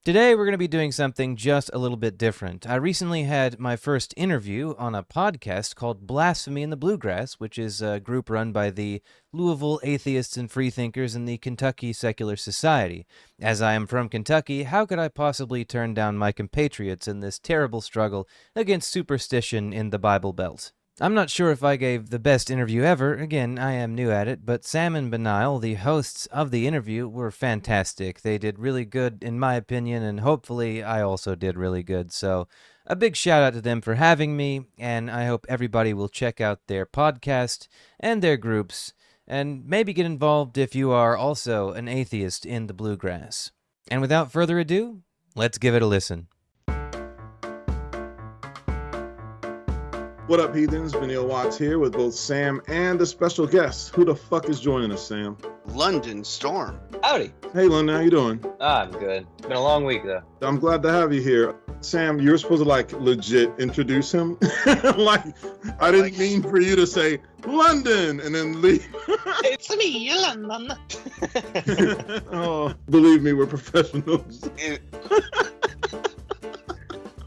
Today, we're going to be doing something just a little bit different. I recently had my first interview on a podcast called Blasphemy in the Bluegrass, which is a group run by the Louisville Atheists and Freethinkers and the Kentucky Secular Society. As I am from Kentucky, how could I possibly turn down my compatriots in this terrible struggle against superstition in the Bible Belt? I'm not sure if I gave the best interview ever. Again, I am new at it, but Sam and Benial, the hosts of the interview, were fantastic. They did really good, in my opinion, and hopefully I also did really good. So a big shout out to them for having me, and I hope everybody will check out their podcast and their groups, and maybe get involved if you are also an atheist in the Bluegrass. And without further ado, let's give it a listen. What up, heathens? Benil Watts here with both Sam and a special guest. Who the fuck is joining us, Sam? London Storm. Howdy. Hey, London, how you doing? I'm good. It's been a long week, though. I'm glad to have you here. Sam, you're supposed to, legit introduce him. I didn't mean for you to say, London, and then leave. It's me, London. Oh, believe me, we're professionals.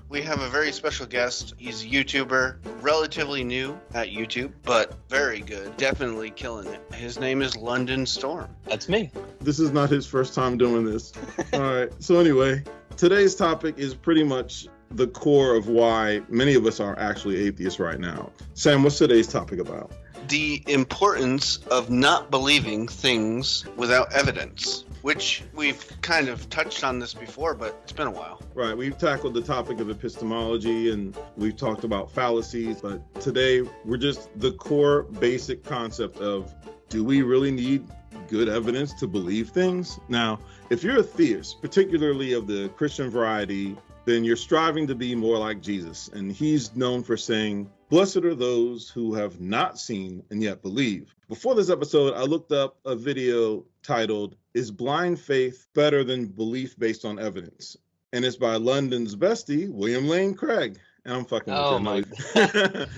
We have a very special guest. He's a YouTuber, relatively new at YouTube, but very good. Definitely killing it. His name is London Storm. That's me. This is not his first time doing this. All right. So anyway, today's topic is pretty much the core of why many of us are actually atheists right now. Sam, what's today's topic about? The importance of not believing things without evidence, which we've kind of touched on this before, but it's been a while. Right. We've tackled the topic of epistemology and we've talked about fallacies, but today we're just the core basic concept of, do we really need good evidence to believe things? Now, if you're a theist, particularly of the Christian variety, then you're striving to be more like Jesus. And he's known for saying, "Blessed are those who have not seen and yet believe." Before this episode, I looked up a video titled, "Is Blind Faith Better Than Belief Based on Evidence?" And it's by London's bestie, William Lane Craig. And I'm fucking with Oh my God.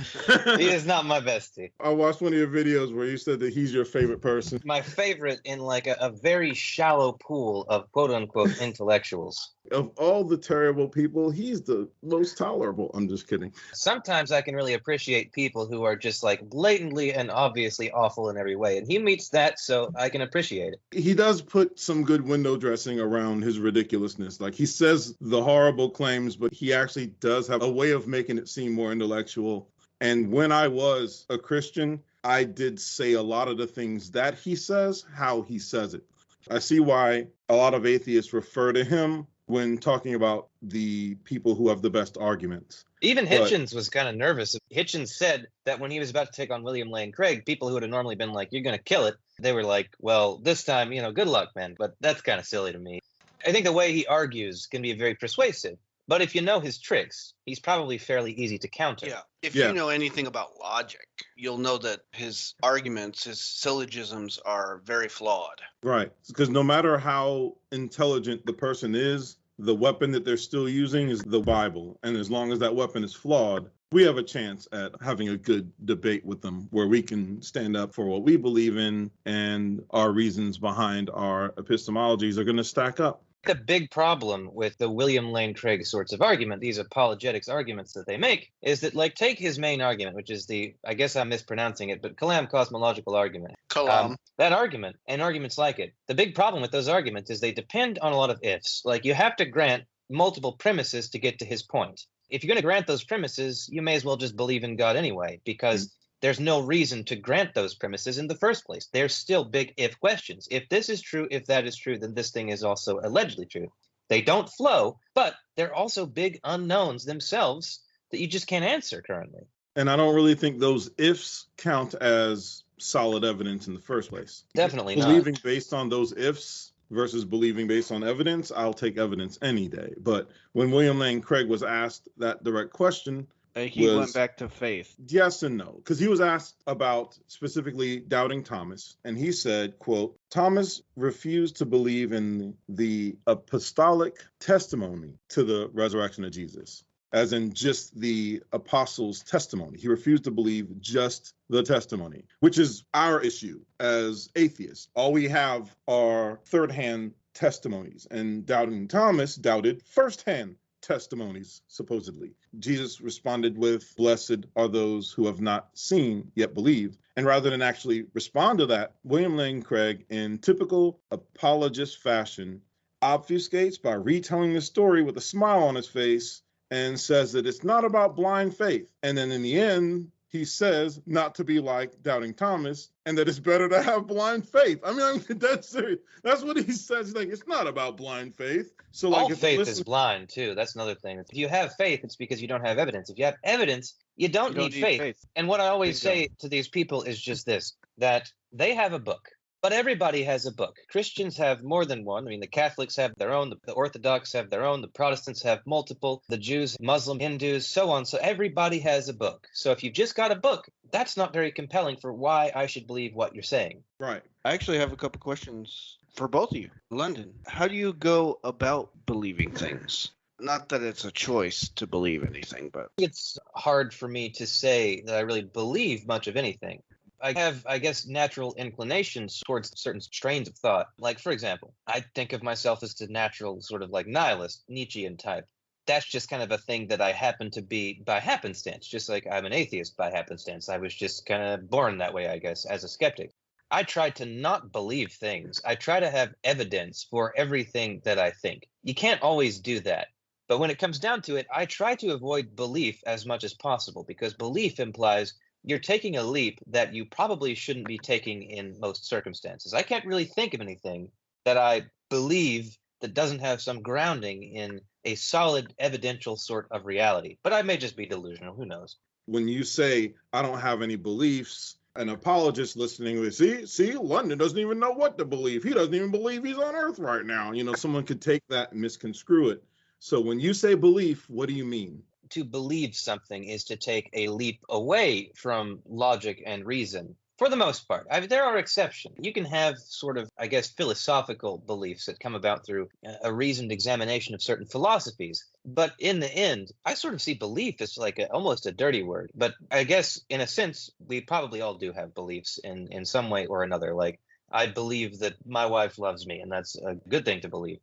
He is not my bestie. I watched one of your videos where you said that he's your favorite person. My favorite in a very shallow pool of quote unquote intellectuals. Of all the terrible people, he's the most tolerable. I'm just kidding. Sometimes I can really appreciate people who are just blatantly and obviously awful in every way. And he meets that, so I can appreciate it. He does put some good window dressing around his ridiculousness. He says the horrible claims, but he actually does have a way of making it seem more intellectual. And when I was a Christian, I did say a lot of the things that he says, how he says it. I see why a lot of atheists refer to him when talking about the people who have the best arguments. Even Hitchens was kind of nervous. Hitchens said that when he was about to take on William Lane Craig, people who would have normally been like, "You're going to kill it," they were like, "Well, this time, good luck, man." But that's kind of silly to me. I think the way he argues can be very persuasive. But if you know his tricks, he's probably fairly easy to counter. Yeah. If you know anything about logic, you'll know that his arguments, his syllogisms are very flawed. Right. Because no matter how intelligent the person is, the weapon that they're still using is the Bible. And as long as that weapon is flawed, we have a chance at having a good debate with them where we can stand up for what we believe in and our reasons behind our epistemologies are going to stack up. The big problem with the William Lane Craig sorts of argument, these apologetics arguments that they make, is that, take his main argument, which is I guess I'm mispronouncing it, but Kalam cosmological argument. Kalam. That argument, and arguments like it, the big problem with those arguments is they depend on a lot of ifs. You have to grant multiple premises to get to his point. If you're going to grant those premises, you may as well just believe in God anyway, because there's no reason to grant those premises in the first place. They're still big if questions. If this is true, if that is true, then this thing is also allegedly true. They don't flow, but they're also big unknowns themselves that you just can't answer currently. And I don't really think those ifs count as solid evidence in the first place. Definitely not. Believing based on those ifs versus believing based on evidence, I'll take evidence any day. But when William Lane Craig was asked that direct question, he went back to faith. Yes and no, because he was asked about specifically doubting Thomas, and he said, quote, "Thomas refused to believe in the apostolic testimony to the resurrection of Jesus." as in just the apostles' testimony. He refused to believe just the testimony, which is our issue as atheists. All we have are third-hand testimonies, and doubting Thomas doubted firsthand testimonies, supposedly. Jesus responded with, "Blessed are those who have not seen yet believe." And rather than actually respond to that, William Lane Craig, in typical apologist fashion, obfuscates by retelling the story with a smile on his face and says that it's not about blind faith. And then in the end, he says not to be like doubting Thomas and that it's better to have blind faith. I mean, that's serious. That's what he says. Like, it's not about blind faith. So like, all faith is blind too. That's another thing. If you have faith, it's because you don't have evidence. If you have evidence, you don't need faith. And what I always say to these people is just this, that they have a book. But everybody has a book. Christians have more than one. I mean, the Catholics have their own, the Orthodox have their own, the Protestants have multiple, the Jews, Muslim, Hindus, so on. So everybody has a book. So if you've just got a book, that's not very compelling for why I should believe what you're saying. Right. I actually have a couple questions for both of you. London, how do you go about believing things? Not that it's a choice to believe anything, but it's hard for me to say that I really believe much of anything. I have, I guess, natural inclinations towards certain strains of thought. Like, for example, I think of myself as a natural sort of like nihilist, Nietzschean type. That's just kind of a thing that I happen to be by happenstance, just like I'm an atheist by happenstance. I was just kind of born that way, I guess, as a skeptic. I try to not believe things. I try to have evidence for everything that I think. You can't always do that. But when it comes down to it, I try to avoid belief as much as possible, because belief implies you're taking a leap that you probably shouldn't be taking in most circumstances. I can't really think of anything that I believe that doesn't have some grounding in a solid evidential sort of reality. But I may just be delusional. Who knows? When you say, I don't have any beliefs, an apologist listening would see, London doesn't even know what to believe. He doesn't even believe he's on earth right now. You know, someone could take that and misconstrue it. So when you say belief, what do you mean? To believe something is to take a leap away from logic and reason, for the most part. There are exceptions. You can have sort of, I guess, philosophical beliefs that come about through a reasoned examination of certain philosophies. But in the end, I sort of see belief as like almost a dirty word. But I guess, in a sense, we probably all do have beliefs in some way or another. Like, I believe that my wife loves me, and that's a good thing to believe.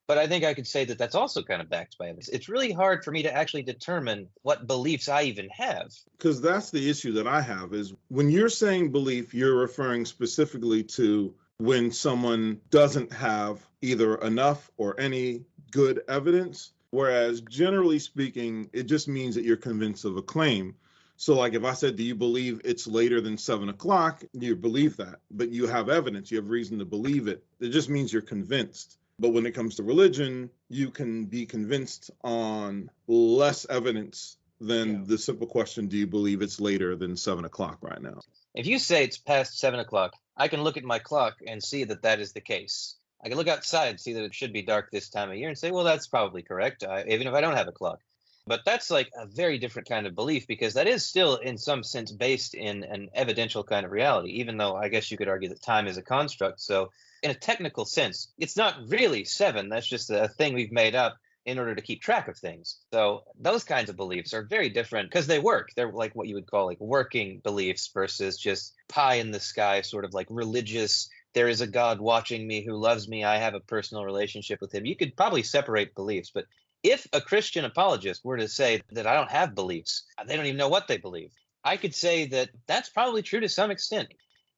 But I think I could say that that's also kind of backed by evidence. It's really hard for me to actually determine what beliefs I even have. Because that's the issue that I have, is when you're saying belief, you're referring specifically to when someone doesn't have either enough or any good evidence, whereas generally speaking, it just means that you're convinced of a claim. So like if I said, do you believe it's later than 7 o'clock? You believe that, but you have evidence, you have reason to believe it. It just means you're convinced. But when it comes to religion, you can be convinced on less evidence than the simple question, do you believe it's later than 7 o'clock right now? If you say it's past 7 o'clock, I can look at my clock and see that that is the case. I can look outside and see that it should be dark this time of year and say, well, that's probably correct, even if I don't have a clock. But that's like a very different kind of belief, because that is still in some sense based in an evidential kind of reality, even though I guess you could argue that time is a construct. So in a technical sense, it's not really 7. That's just a thing we've made up in order to keep track of things. So those kinds of beliefs are very different because they work. They're like what you would call like working beliefs versus just pie in the sky, sort of like religious. There is a God watching me who loves me. I have a personal relationship with him. You could probably separate beliefs. But if a Christian apologist were to say that I don't have beliefs, they don't even know what they believe, I could say that that's probably true to some extent.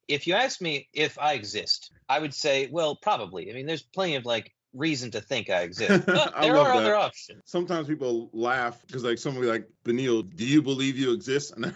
If you ask me if I exist, I would say, well, probably. I mean, there's plenty of like reason to think I exist. But there are other options. Sometimes people laugh because like somebody like Benil, do you believe you exist? And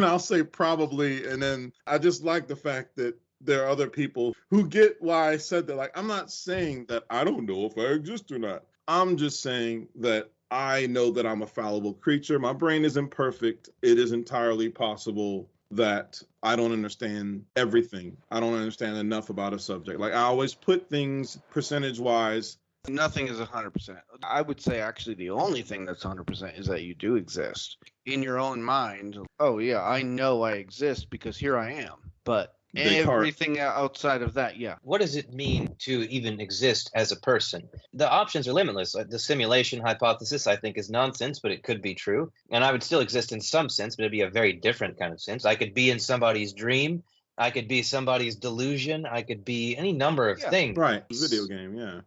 I'll say probably. And then I just like the fact that there are other people who get why I said that. Like, I'm not saying that I don't know if I exist or not. I'm just saying that I know that I'm a fallible creature. My brain isn't perfect. It is entirely possible that I don't understand everything. I don't understand enough about a subject. Like, I always put things percentage-wise. Nothing is 100%. I would say actually the only thing that's 100% is that you do exist. In your own mind, oh yeah, I know I exist because here I am. But everything outside of that, yeah. What does it mean to even exist as a person? The options are limitless. The simulation hypothesis, I think, is nonsense, but it could be true. And I would still exist in some sense, but it'd be a very different kind of sense. I could be in somebody's dream. I could be somebody's delusion. I could be any number of things. Right. Video game, yeah.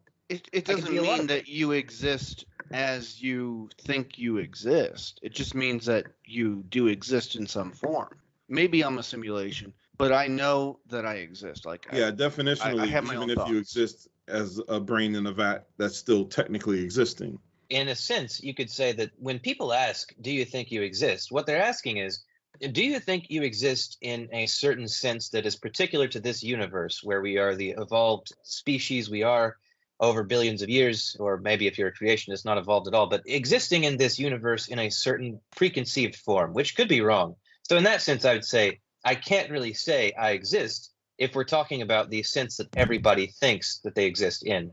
It doesn't mean that you exist as you think you exist. It just means that you do exist in some form. Maybe I'm a simulation, but I know that I exist. Like, yeah, definitionally, I have my even own if you thoughts. exist as a brain in a vat, that's still technically existing. In a sense, you could say that when people ask, do you think you exist? What they're asking is, do you think you exist in a certain sense that is particular to this universe where we are the evolved species we are over billions of years, or maybe if you're a creationist, not evolved at all, but existing in this universe in a certain preconceived form, which could be wrong. So in that sense, I would say I can't really say I exist if we're talking about the sense that everybody thinks that they exist in.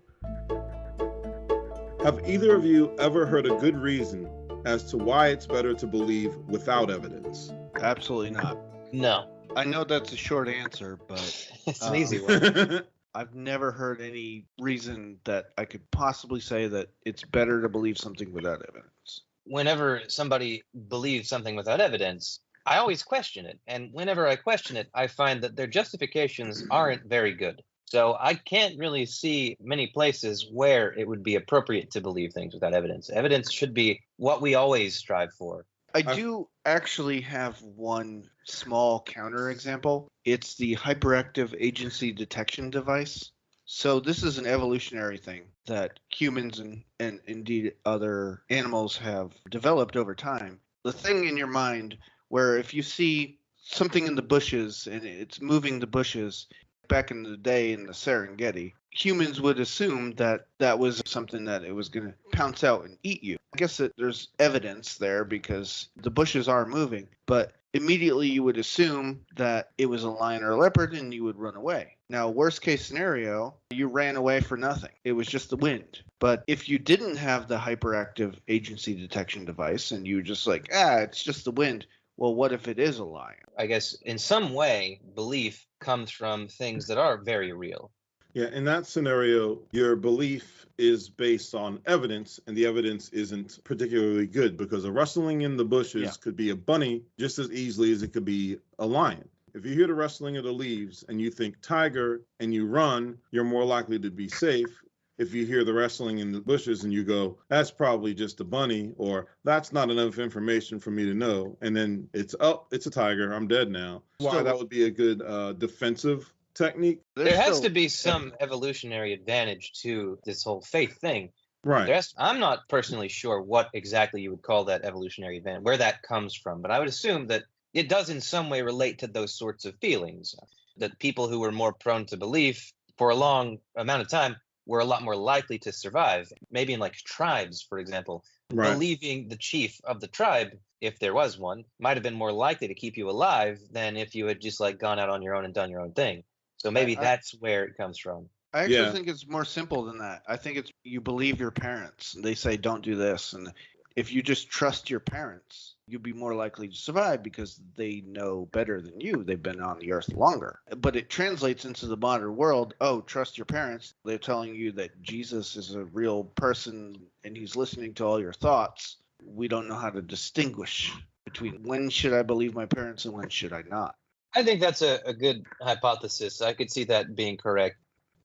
Have either of you ever heard a good reason as to why it's better to believe without evidence? Absolutely not. No. I know that's a short answer, but It's an easy one. I've never heard any reason that I could possibly say that it's better to believe something without evidence. Whenever somebody believes something without evidence, I always question it. And whenever I question it, I find that their justifications aren't very good. So I can't really see many places where it would be appropriate to believe things without evidence. Evidence should be what we always strive for. I do actually have one small counterexample. It's the hyperactive agency detection device. So this is an evolutionary thing that humans and indeed other animals have developed over time. The thing in your mind where if you see something in the bushes and it's moving the bushes, back in the day in the Serengeti, humans would assume that that was something that it was going to pounce out and eat you. I guess that there's evidence there because the bushes are moving, but immediately you would assume that it was a lion or a leopard and you would run away. Now, worst case scenario, you ran away for nothing. It was just the wind. But if you didn't have the hyperactive agency detection device and you were just like, it's just the wind, well, what if it is a lion? I guess in some way, belief comes from things that are very real. Yeah, in that scenario, your belief is based on evidence, and the evidence isn't particularly good because a rustling in the bushes could be a bunny just as easily as it could be a lion. If you hear the rustling of the leaves and you think tiger and you run, you're more likely to be safe. If you hear the rustling in the bushes and you go, that's probably just a bunny, or that's not enough information for me to know, and then it's a tiger, I'm dead now. Why that would be a good defensive technique. There has to be some evolutionary advantage to this whole faith thing. Right. I'm not personally sure what exactly you would call that evolutionary advantage, where that comes from, but I would assume that it does in some way relate to those sorts of feelings, that people who were more prone to belief for a long amount of time were a lot more likely to survive. Maybe in like tribes, for example, believing the chief of the tribe, if there was one, might have been more likely to keep you alive than if you had just like gone out on your own and done your own thing. So maybe that's where it comes from. I actually think it's more simple than that. I think it's you believe your parents. They say don't do this. And if you just trust your parents, you'll be more likely to survive because they know better than you. They've been on the earth longer. But it translates into the modern world. Oh, trust your parents. They're telling you that Jesus is a real person and he's listening to all your thoughts. We don't know how to distinguish between when should I believe my parents and when should I not. I think that's a good hypothesis. I could see that being correct.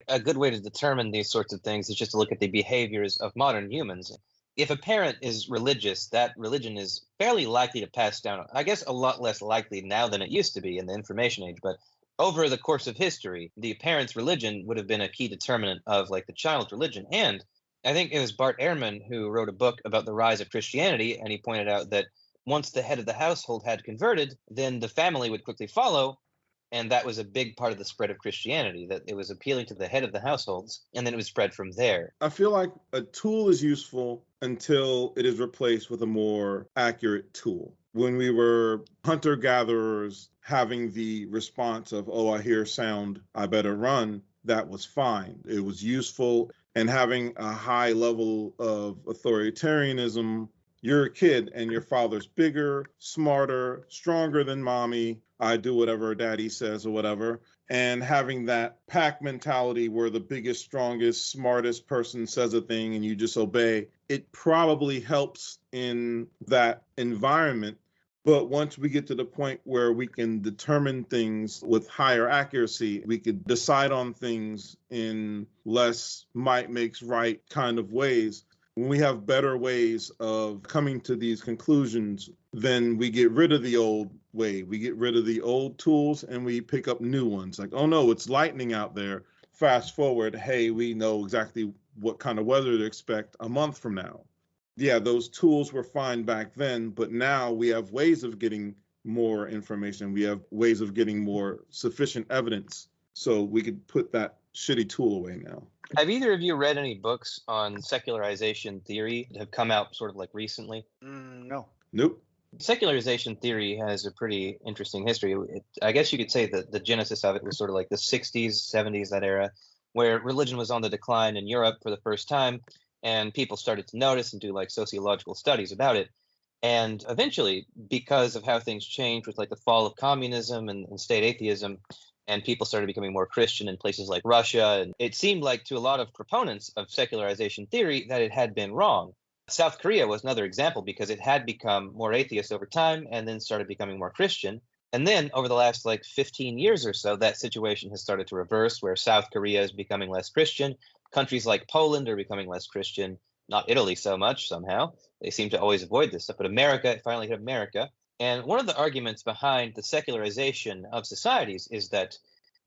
A good way to determine these sorts of things is just to look at the behaviors of modern humans. If a parent is religious, that religion is fairly likely to pass down. I guess a lot less likely now than it used to be in the information age, but over the course of history, the parent's religion would have been a key determinant of like the child's religion. And I think it was Bart Ehrman who wrote a book about the rise of Christianity, and he pointed out that once the head of the household had converted, then the family would quickly follow. And that was a big part of the spread of Christianity, that it was appealing to the head of the households, and then it was spread from there. I feel like a tool is useful until it is replaced with a more accurate tool. When we were hunter-gatherers, having the response of, oh, I hear sound, I better run, that was fine. It was useful. And having a high level of authoritarianism, you're a kid and your father's bigger, smarter, stronger than mommy. I do whatever daddy says or whatever. And having that pack mentality where the biggest, strongest, smartest person says a thing and you just obey, it probably helps in that environment. But once we get to the point where we can determine things with higher accuracy, we could decide on things in less might makes right kind of ways. When we have better ways of coming to these conclusions, then we get rid of the old way. We get rid of the old tools and we pick up new ones. Like, oh no, it's lightning out there. Fast forward, hey, we know exactly what kind of weather to expect a month from now. Yeah, those tools were fine back then, but now we have ways of getting more information. We have ways of getting more sufficient evidence. So we could put that shitty tool away now. Have either of you read any books on secularization theory that have come out sort of like recently? No. Nope. Secularization theory has a pretty interesting history. I guess you could say that the genesis of it was sort of like the 60s, 70s, that era, where religion was on the decline in Europe for the first time, and people started to notice and do like sociological studies about it. And eventually, because of how things changed with like the fall of communism and state atheism, and people started becoming more Christian in places like Russia, and it seemed like to a lot of proponents of secularization theory that it had been wrong. South Korea was another example because it had become more atheist over time and then started becoming more Christian. And then over the last like 15 years or so, that situation has started to reverse, where South Korea is becoming less Christian. Countries like Poland are becoming less Christian, not Italy so much somehow. They seem to always avoid this stuff. But America, it finally hit America. And one of the arguments behind the secularization of societies is that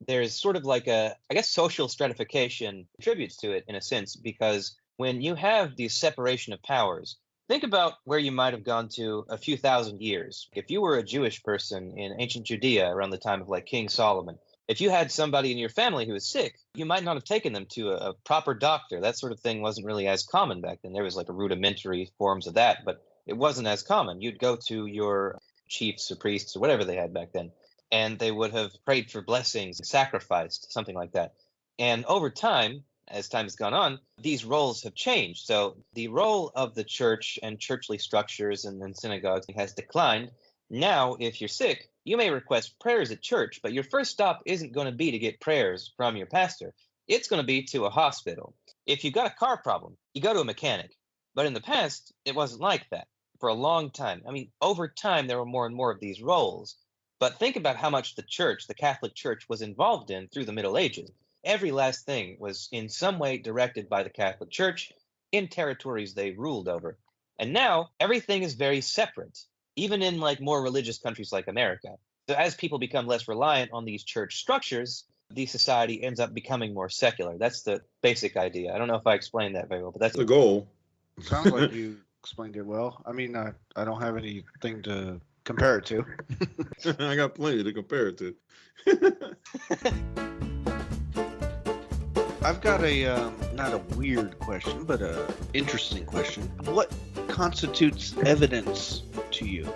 there's sort of like a, I guess, social stratification contributes to it in a sense, because when you have the separation of powers, think about where you might have gone to a few thousand years. If you were a Jewish person in ancient Judea around the time of like King Solomon, if you had somebody in your family who was sick, you might not have taken them to a proper doctor. That sort of thing wasn't really as common back then. There was like a rudimentary forms of that, but it wasn't as common. You'd go to your chiefs or priests or whatever they had back then, and they would have prayed for blessings, sacrificed, something like that. And over time, as time has gone on, these roles have changed. So the role of the church and churchly structures and synagogues has declined. Now, if you're sick, you may request prayers at church, but your first stop isn't going to be to get prayers from your pastor. It's going to be to a hospital. If you've got a car problem, you go to a mechanic. But in the past, it wasn't like that for a long time. I mean, over time, there were more and more of these roles. But think about how much the church, the Catholic Church, was involved in through the Middle Ages. Every last thing was in some way directed by the Catholic Church in territories they ruled over. And now everything is very separate, even in like more religious countries like America. So as people become less reliant on these church structures, the society ends up becoming more secular. That's the basic idea. I don't know if I explained that very well, but that's the goal. Sounds like you explained it well. I mean, I don't have anything to compare it to. I got plenty to compare it to. I've got a, not a weird question, but a interesting question. What constitutes evidence to you?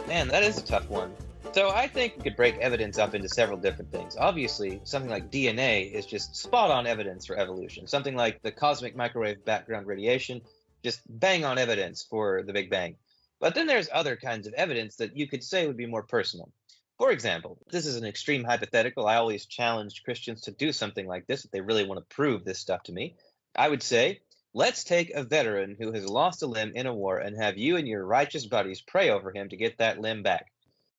Man, that is a tough one. So I think we could break evidence up into several different things. Obviously, something like DNA is just spot-on evidence for evolution. Something like the cosmic microwave background radiation, just bang-on evidence for the Big Bang. But then there's other kinds of evidence that you could say would be more personal. For example, this is an extreme hypothetical. I always challenge Christians to do something like this if they really want to prove this stuff to me. I would say, let's take a veteran who has lost a limb in a war and have you and your righteous buddies pray over him to get that limb back.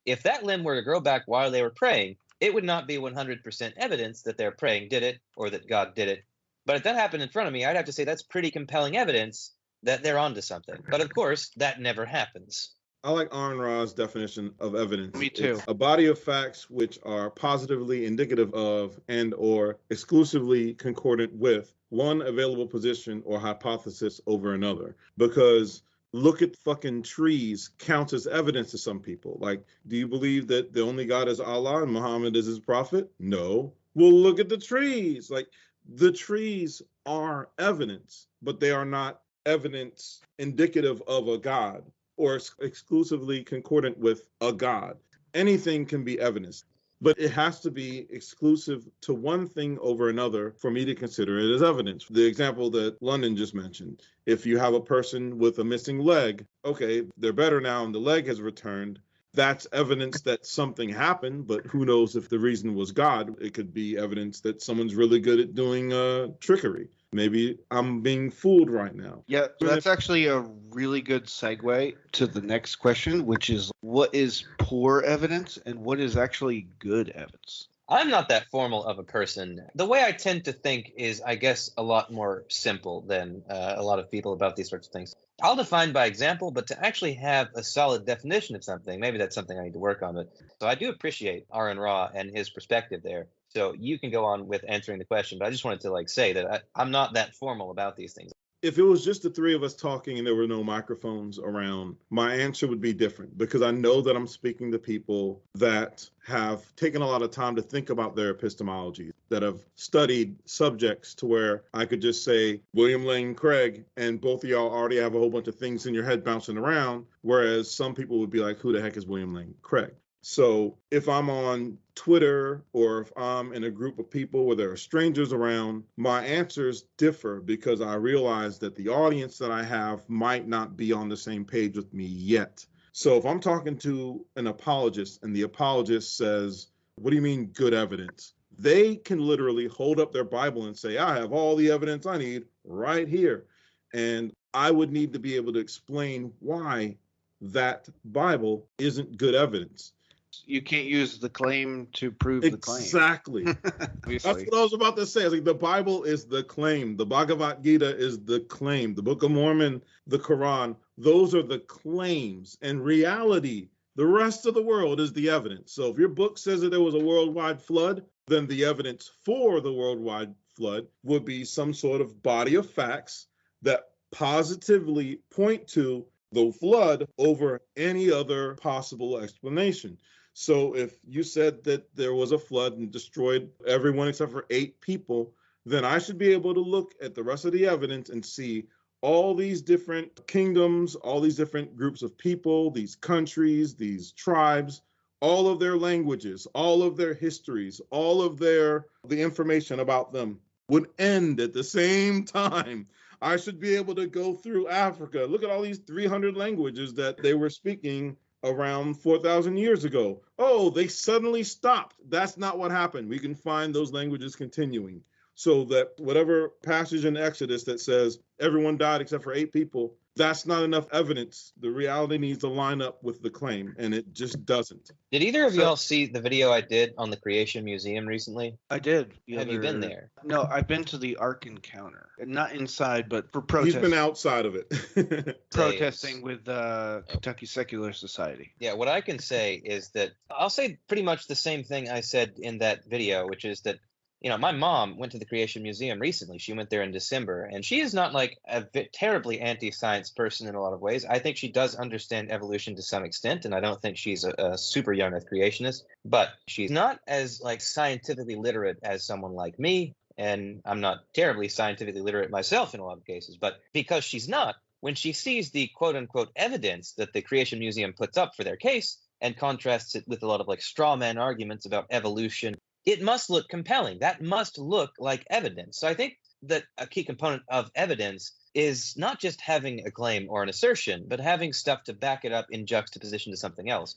If that limb were to grow back while they were praying, it would not be 100% evidence that their praying did it or that God did it. But if that happened in front of me, I'd have to say that's pretty compelling evidence that they're onto something. But of course, that never happens. I like Aaron Ra's definition of evidence. Me too. It's a body of facts which are positively indicative of and or exclusively concordant with one available position or hypothesis over another. Because look at fucking trees counts as evidence to some people. Like, do you believe that the only God is Allah and Muhammad is his prophet? No. Well, look at the trees. Like, the trees are evidence, but they are not evidence indicative of a God or exclusively concordant with a God. Anything can be evidence, but it has to be exclusive to one thing over another for me to consider it as evidence. The example that London just mentioned, if you have a person with a missing leg, okay, they're better now and the leg has returned. That's evidence that something happened, but who knows if the reason was God? It could be evidence that someone's really good at doing trickery. Maybe I'm being fooled right now. Yeah, that's actually a really good segue to the next question, which is what is poor evidence and what is actually good evidence? I'm not that formal of a person. The way I tend to think is, I guess, a lot more simple than a lot of people about these sorts of things. I'll define by example, but to actually have a solid definition of something, maybe that's something I need to work on. But so I do appreciate Aaron Ra and his perspective there. So you can go on with answering the question, but I just wanted to say that I'm not that formal about these things. If it was just the three of us talking and there were no microphones around, my answer would be different because I know that I'm speaking to people that have taken a lot of time to think about their epistemology, that have studied subjects to where I could just say William Lane Craig and both of y'all already have a whole bunch of things in your head bouncing around, whereas some people would be like, who the heck is William Lane Craig? So if I'm on Twitter or if I'm in a group of people where there are strangers around, my answers differ because I realize that the audience that I have might not be on the same page with me yet. So if I'm talking to an apologist and the apologist says, what do you mean good evidence? They can literally hold up their Bible and say, I have all the evidence I need right here. And I would need to be able to explain why that Bible isn't good evidence. You can't use the claim to prove the claim. Exactly. That's what I was about to say. I was like, the Bible is the claim. The Bhagavad Gita is the claim. The Book of Mormon, the Quran, those are the claims. And reality, the rest of the world is the evidence. So if your book says that there was a worldwide flood, then the evidence for the worldwide flood would be some sort of body of facts that positively point to the flood over any other possible explanation. So if you said that there was a flood and destroyed everyone except for 8 people, then I should be able to look at the rest of the evidence and see all these different kingdoms, all these different groups of people, these countries, these tribes, all of their languages, all of their histories, all of the information about them would end at the same time. I should be able to go through Africa. Look at all these 300 languages that they were speaking around 4,000 years ago. Oh, they suddenly stopped. That's not what happened. We can find those languages continuing. So that whatever passage in Exodus that says everyone died except for 8 people, that's not enough evidence. The reality needs to line up with the claim, and it just doesn't. Did either of y'all see the video I did on the Creation Museum recently? I did. Have you been there? No, I've been to the Ark Encounter. Not inside, but for protest. He's been outside of it. Protesting with Kentucky Secular Society. Yeah, what I can say is that I'll say pretty much the same thing I said in that video, which is that my mom went to the Creation Museum recently. She went there in December, and she is not like a terribly anti-science person in a lot of ways. I think she does understand evolution to some extent, and I don't think she's a super young earth creationist, but she's not as scientifically literate as someone like me, and I'm not terribly scientifically literate myself in a lot of cases. But because she's not, when she sees the quote-unquote evidence that the Creation Museum puts up for their case and contrasts it with a lot of straw man arguments about evolution, it must look compelling. That must look like evidence. So I think that a key component of evidence is not just having a claim or an assertion, but having stuff to back it up in juxtaposition to something else.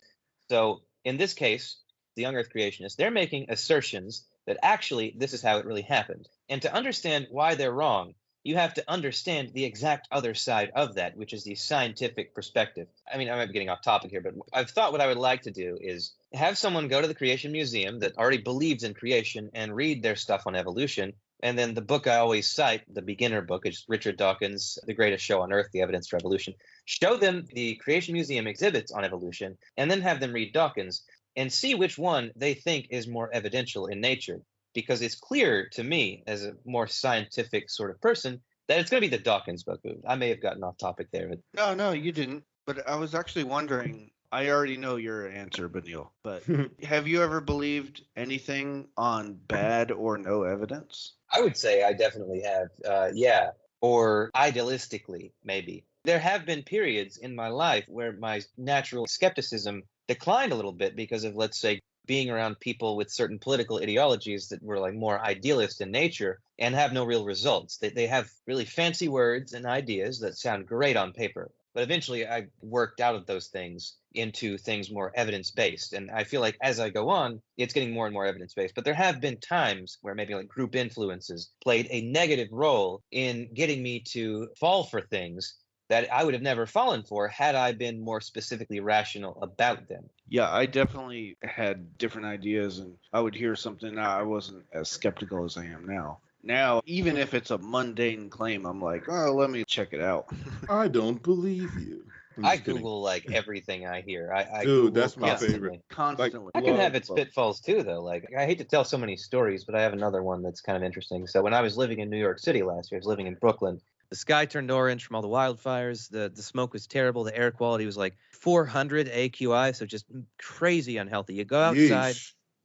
So in this case, the young earth creationists, they're making assertions that actually this is how it really happened. And to understand why they're wrong, you have to understand the exact other side of that, which is the scientific perspective. I mean, I might be getting off topic here, but I've thought what I would like to do is have someone go to the Creation Museum that already believes in creation and read their stuff on evolution. And then the book I always cite, the beginner book, is Richard Dawkins' The Greatest Show on Earth, The Evidence for Evolution. Show them the Creation Museum exhibits on evolution, and then have them read Dawkins and see which one they think is more evidential in nature. Because it's clear to me, as a more scientific sort of person, that it's going to be the Dawkins book. I may have gotten off topic there. But... No, you didn't. But I was actually wondering, I already know your answer, Benil, but have you ever believed anything on bad or no evidence? I would say I definitely have, yeah. Or idealistically, maybe. There have been periods in my life where my natural skepticism declined a little bit because of, let's say, being around people with certain political ideologies that were more idealist in nature and have no real results. They have really fancy words and ideas that sound great on paper, But eventually I worked out of those things into things more evidence-based. And I feel like as I go on, it's getting more and more evidence-based. But there have been times where maybe like group influences played a negative role in getting me to fall for things that I would have never fallen for had I been more specifically rational about them. Yeah, I definitely had different ideas, and I would hear something. I wasn't as skeptical as I am now. Now, even if it's a mundane claim, I'm like, oh, let me check it out. I don't believe you. I Google like everything I hear. I Dude, Google that's my constantly. favorite. Constantly. I can have its pitfalls too, though. Like, I hate to tell so many stories, but I have another one that's kind of interesting. So when I was living in New York City last year, I was living in Brooklyn. The sky turned orange from all the wildfires. The smoke was terrible. The air quality was like 400 AQI, so just crazy unhealthy. You go outside,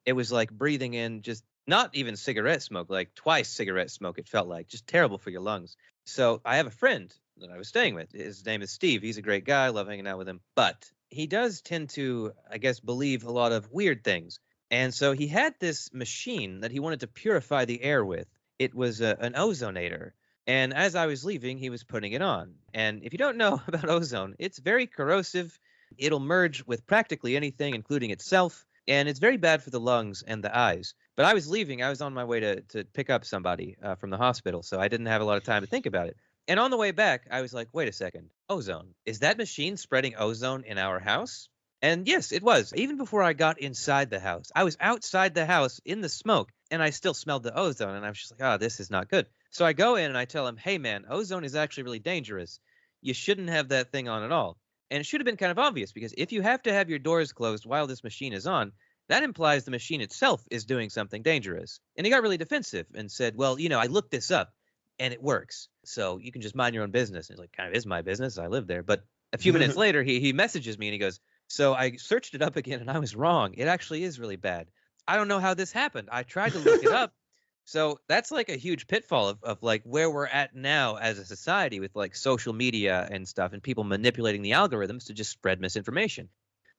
it was like breathing in just not even cigarette smoke, like twice cigarette smoke, it felt like. Just terrible for your lungs. So I have a friend that I was staying with. His name is Steve. He's a great guy. I love hanging out with him. But he does tend to, I guess, believe a lot of weird things. And so he had this machine that he wanted to purify the air with. It was an ozonator. And as I was leaving, he was putting it on. And if you don't know about ozone, it's very corrosive. It'll merge with practically anything, including itself. And it's very bad for the lungs and the eyes. But I was leaving. I was on my way to pick up somebody from the hospital, so I didn't have a lot of time to think about it. And on the way back, I was like, wait a second. Ozone. Is that machine spreading ozone in our house? And yes, it was. Even before I got inside the house, I was outside the house in the smoke, and I still smelled the ozone. And I was just like, oh, this is not good. So I go in and I tell him, hey, man, ozone is actually really dangerous. You shouldn't have that thing on at all. And it should have been kind of obvious, because if you have to have your doors closed while this machine is on, that implies the machine itself is doing something dangerous. And he got really defensive and said, well, I looked this up and it works. So you can just mind your own business. And it's like, kind of is my business. I live there. But a few minutes later, he messages me and he goes, so I searched it up again and I was wrong. It actually is really bad. I don't know how this happened. I tried to look it up. So that's like a huge pitfall of like where we're at now as a society with like social media and stuff and people manipulating the algorithms to just spread misinformation.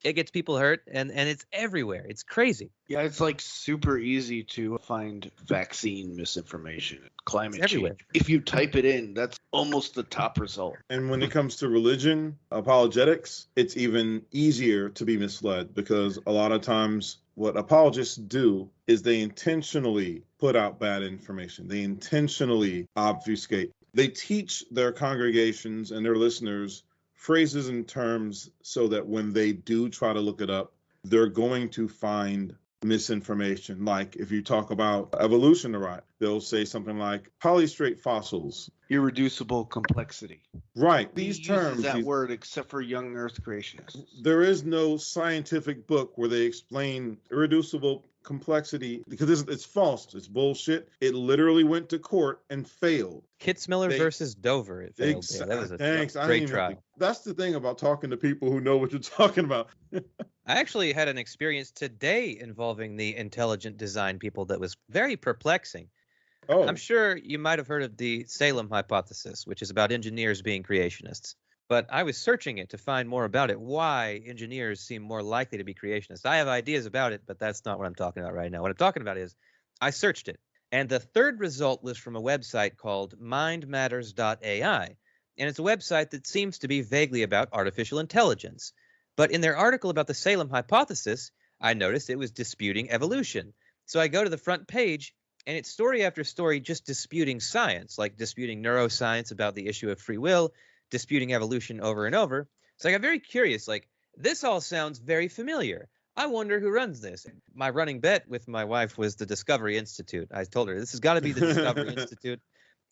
It gets people hurt, and it's everywhere. It's crazy. Yeah, it's like super easy to find vaccine misinformation, climate change. If you type it in, that's almost the top result. And when it comes to religion, apologetics, it's even easier to be misled, because a lot of times what apologists do is they intentionally put out bad information. They intentionally obfuscate. They teach their congregations and their listeners phrases and terms so that when they do try to look it up, they're going to find misinformation. Like if you talk about evolution, right, they'll say something like polystrate fossils. Irreducible complexity. Right. These terms. That word, except for young Earth creationists. There is no scientific book where they explain irreducible complexity, because it's false. It's bullshit. It literally went to court and failed. Kitzmiller versus Dover. It failed. Yeah, that was a great trial. That's the thing about talking to people who know what you're talking about. I actually had an experience today involving the intelligent design people that was very perplexing. Oh. I'm sure you might have heard of the Salem hypothesis, which is about engineers being creationists. But I was searching it to find more about it, why engineers seem more likely to be creationists. I have ideas about it, but that's not what I'm talking about right now. What I'm talking about is I searched it, and the third result was from a website called mindmatters.ai. And it's a website that seems to be vaguely about artificial intelligence. But in their article about the Salem hypothesis, I noticed it was disputing evolution. So I go to the front page, and it's story after story just disputing science, like disputing neuroscience about the issue of free will, disputing evolution over and over. So I got very curious, like, this all sounds very familiar. I wonder who runs this. My running bet with my wife was the Discovery Institute. I told her, this has got to be the Discovery Institute.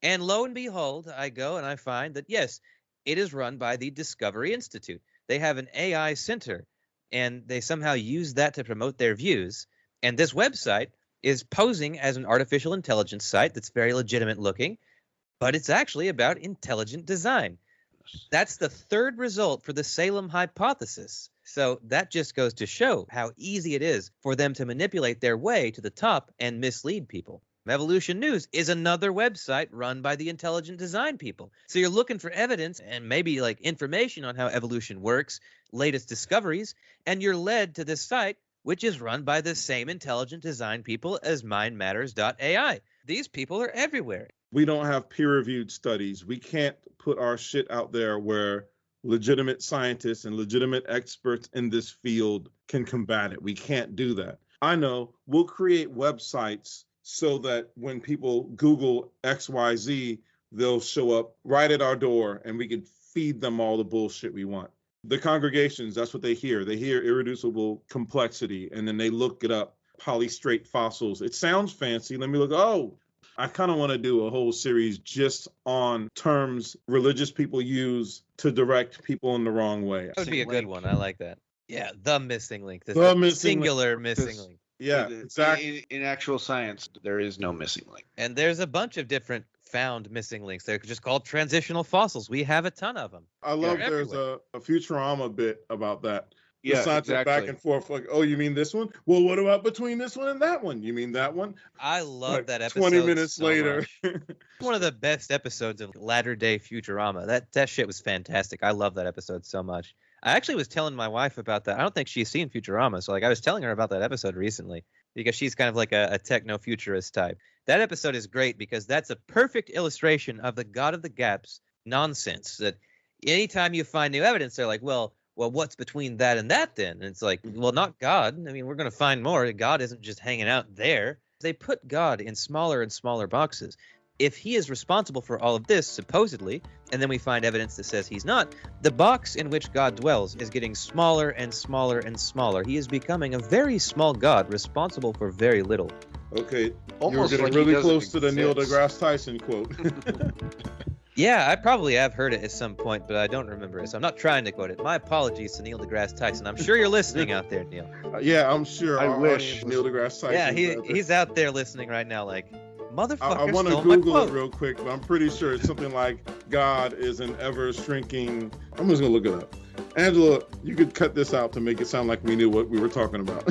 And lo and behold, I go and I find that, yes, it is run by the Discovery Institute. They have an AI center, and they somehow use that to promote their views. And this website is posing as an artificial intelligence site that's very legitimate looking, but it's actually about intelligent design. That's the third result for the Salem hypothesis. So that just goes to show how easy it is for them to manipulate their way to the top and mislead people. Evolution News is another website run by the intelligent design people. So you're looking for evidence and maybe like information on how evolution works, latest discoveries, and you're led to this site, which is run by the same intelligent design people as mindmatters.ai. These people are everywhere. We don't have peer-reviewed studies. We can't put our shit out there where legitimate scientists and legitimate experts in this field can combat it. We can't do that. I know we'll create websites so that when people Google XYZ, they'll show up right at our door and we can feed them all the bullshit we want. The congregations, that's what they hear. They hear irreducible complexity, and then they look it up, polystrate fossils. It sounds fancy. Let me look. Oh, I kind of want to do a whole series just on terms religious people use to direct people in the wrong way. That would be a good one. I like that. Yeah, the missing link. The missing singular missing link. Yeah, exactly. In actual science, there is no missing link. And there's a bunch of different found missing links. They're just called transitional fossils. We have a ton of them. I love there's a Futurama bit about that. Yeah, exactly. Back and forth, like, oh, you mean this one? Well, what about between this one and that one? You mean that one? I love like that episode. 20 minutes later. One of the best episodes of latter-day Futurama. That shit was fantastic. I love that episode so much. I actually was telling my wife about that. I don't think she's seen Futurama, so I was telling her about that episode recently because she's kind of like a techno-futurist type. That episode is great because that's a perfect illustration of the God of the Gaps nonsense. That anytime you find new evidence, they're like, well, what's between that and that then? And it's like, well, not God. I mean, we're going to find more. God isn't just hanging out there. They put God in smaller and smaller boxes. If he is responsible for all of this, supposedly, and then we find evidence that says he's not, the box in which God dwells is getting smaller and smaller and smaller. He is becoming a very small God, responsible for very little. Okay, almost you're getting like really close to the Neil deGrasse Tyson quote. Yeah, I probably have heard it at some point, but I don't remember it, so I'm not trying to quote it. My apologies to Neil deGrasse Tyson. I'm sure you're listening out there, Neil. Yeah, I'm sure. I wish Neil deGrasse Tyson. Yeah, he's out there listening right now like, motherfucker, I want to stole my Google quote. it real quick, but I'm pretty sure it's something like God is an ever-shrinking... I'm just going to look it up. Angela, you could cut this out to make it sound like we knew what we were talking about.